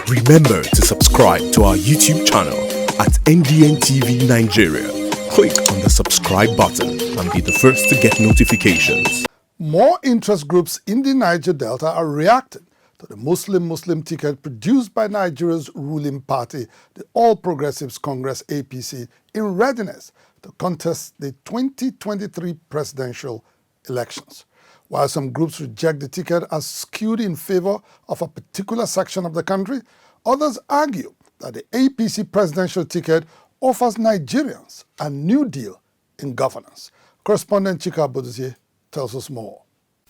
Remember to subscribe to our YouTube channel at NDN TV Nigeria. Click on the subscribe button and be the first to get notifications. More interest groups in the Niger Delta are reacting to the Muslim ticket produced by Nigeria's ruling party, the All Progressives Congress APC, in readiness to contest the 2023 presidential elections. While some groups reject the ticket as skewed in favor of a particular section of the country, others argue that the APC presidential ticket offers Nigerians a new deal in governance. Correspondent Chika Boduzie tells us more.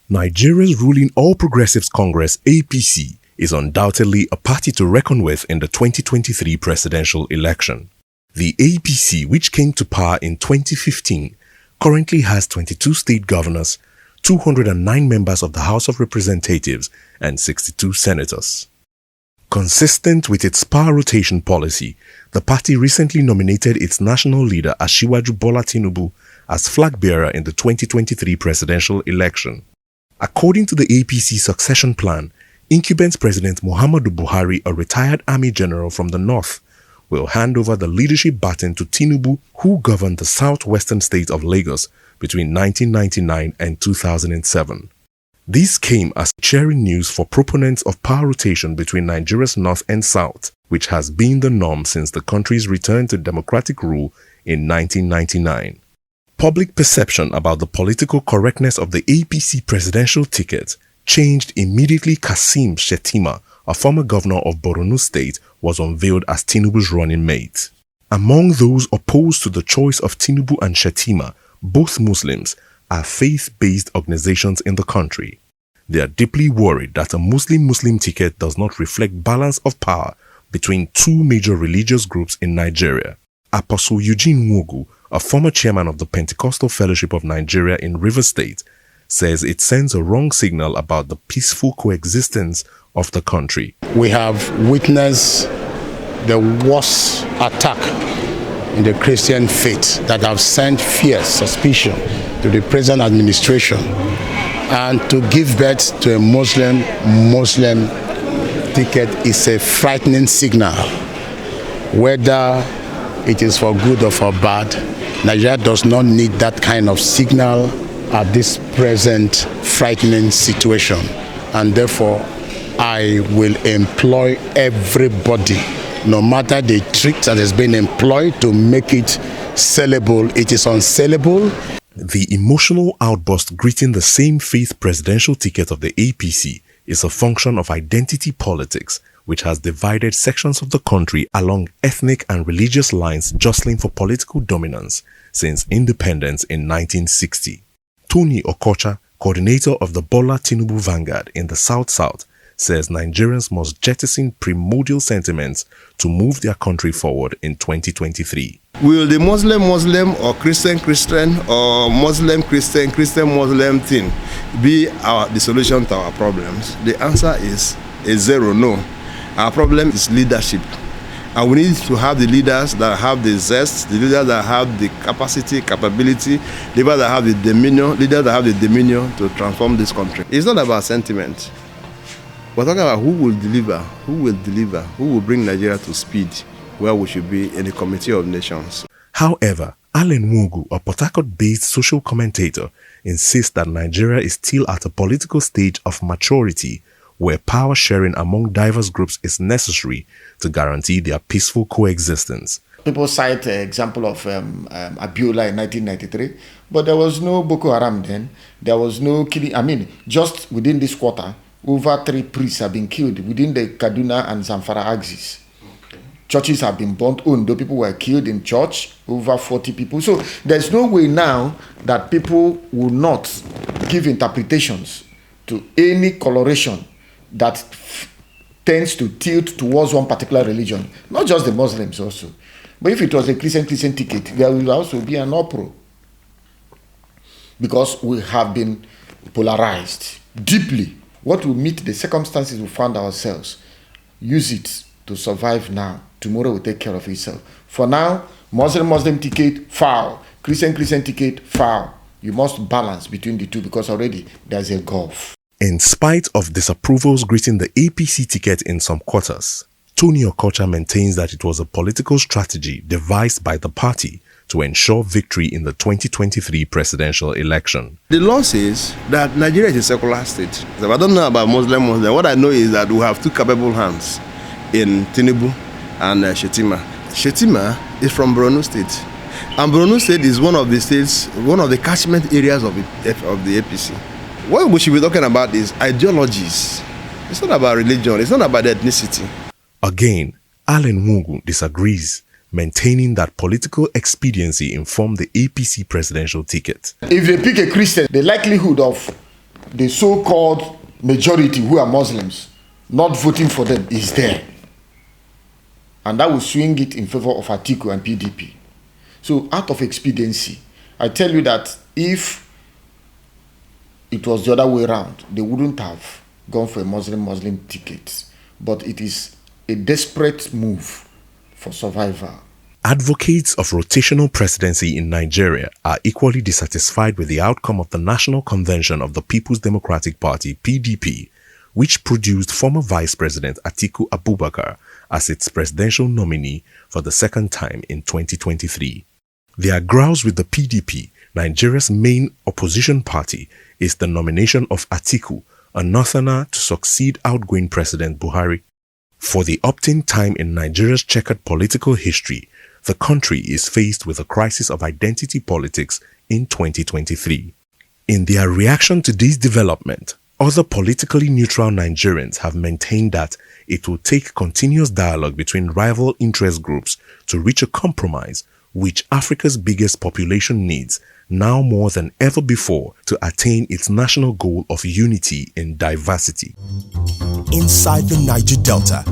Nigeria's ruling All Progressives Congress APC is undoubtedly a party to reckon with in the 2023 presidential election. The APC, which came to power in 2015, currently has 22 state governors, 209 members of the House of Representatives, and 62 senators. Consistent with its power rotation policy, the party recently nominated its national leader Asiwaju Bola Tinubu as flag bearer in the 2023 presidential election. According to the APC succession plan, incumbent President Muhammadu Buhari, a retired army general from the north, will hand over the leadership baton to Tinubu, who governed the southwestern state of Lagos between 1999 and 2007. This came as cheering news for proponents of power rotation between Nigeria's north and south, which has been the norm since the country's return to democratic rule in 1999. Public perception about the political correctness of the APC presidential ticket changed immediately. Kassim Shettima, a former governor of Borno State, was unveiled as Tinubu's running mate. Among those opposed to the choice of Tinubu and Shettima, both Muslims, are faith-based organizations in the country. They are deeply worried that a Muslim ticket does not reflect balance of power between two major religious groups in Nigeria. Apostle Eugene Nwogu, a former chairman of the Pentecostal Fellowship of Nigeria in Rivers State, says it sends a wrong signal about the peaceful coexistence of the country. We have witnessed the worst attack in the Christian faith that have sent fear, suspicion to the present administration, and to give birth to a Muslim ticket is a frightening signal. Whether it is for good or for bad, Nigeria does not need that kind of signal at this present frightening situation, and therefore I will employ everybody, no matter the trick that has been employed to make it sellable. It is unsellable. The emotional outburst greeting the same faith presidential ticket of the APC is a function of identity politics, which has divided sections of the country along ethnic and religious lines, jostling for political dominance since independence in 1960. Tony Okocha, coordinator of the Bola Tinubu Vanguard in the South-South, says Nigerians must jettison primordial sentiments to move their country forward in 2023. Will the Muslim or Christian or Muslim thing be the solution to our problems? The answer is a zero, no. Our problem is leadership. And we need to have the leaders that have the zest, the leaders that have the capacity, capability, leaders that have the dominion to transform this country. It's not about sentiment. We're talking about who will bring Nigeria to speed where we should be in the Committee of Nations. However, Allen Nwogu, a Port Harcourt-based social commentator, insists that Nigeria is still at a political stage of maturity where power sharing among diverse groups is necessary to guarantee their peaceful coexistence. People cite the example of Abiola in 1993, but there was no Boko Haram then. There was no killing. Just within this quarter, over 3 priests have been killed within the Kaduna and Zamfara axis. Okay. Churches have been burnt. Ondo people were killed in church, over 40 people. So there's no way now that people will not give interpretations to any coloration that tends to tilt towards one particular religion. Not just the Muslims also. But if it was a Christian ticket, there will also be an uproar. Because we have been polarized deeply. What will meet the circumstances we found ourselves, use it to survive now. Tomorrow will take care of itself. For now, Muslim ticket, foul. Christian ticket, foul. You must balance between the two because already there's a gulf. In spite of disapprovals greeting the APC ticket in some quarters, Tony Okocha maintains that it was a political strategy devised by the party to ensure victory in the 2023 presidential election. The law says that Nigeria is a secular state. So I don't know about Muslim. What I know is that we have two capable hands in Tinubu and Shetima. Shetima is from Borno State. And Borno State is one of the states, one of the catchment areas of the APC. What we should be talking about is ideologies. It's not about religion. It's not about ethnicity. Again, Allen Nwungu disagrees, maintaining that political expediency informed the APC presidential ticket. If they pick a Christian, the likelihood of the so-called majority who are Muslims not voting for them is there. And that will swing it in favor of Atiku and PDP. So out of expediency, I tell you that if it was the other way around, they wouldn't have gone for a Muslim ticket. But it is a desperate move for survival. Advocates of rotational presidency in Nigeria are equally dissatisfied with the outcome of the National Convention of the People's Democratic Party, PDP, which produced former Vice President Atiku Abubakar as its presidential nominee for the second time in 2023. Their grouse with the PDP, Nigeria's main opposition party, is the nomination of Atiku, a northerner, to succeed outgoing President Buhari. For the opting time in Nigeria's checkered political history, the country is faced with a crisis of identity politics in 2023. In their reaction to this development, other politically neutral Nigerians have maintained that it will take continuous dialogue between rival interest groups to reach a compromise which Africa's biggest population needs now more than ever before to attain its national goal of unity in diversity. Inside the Niger Delta,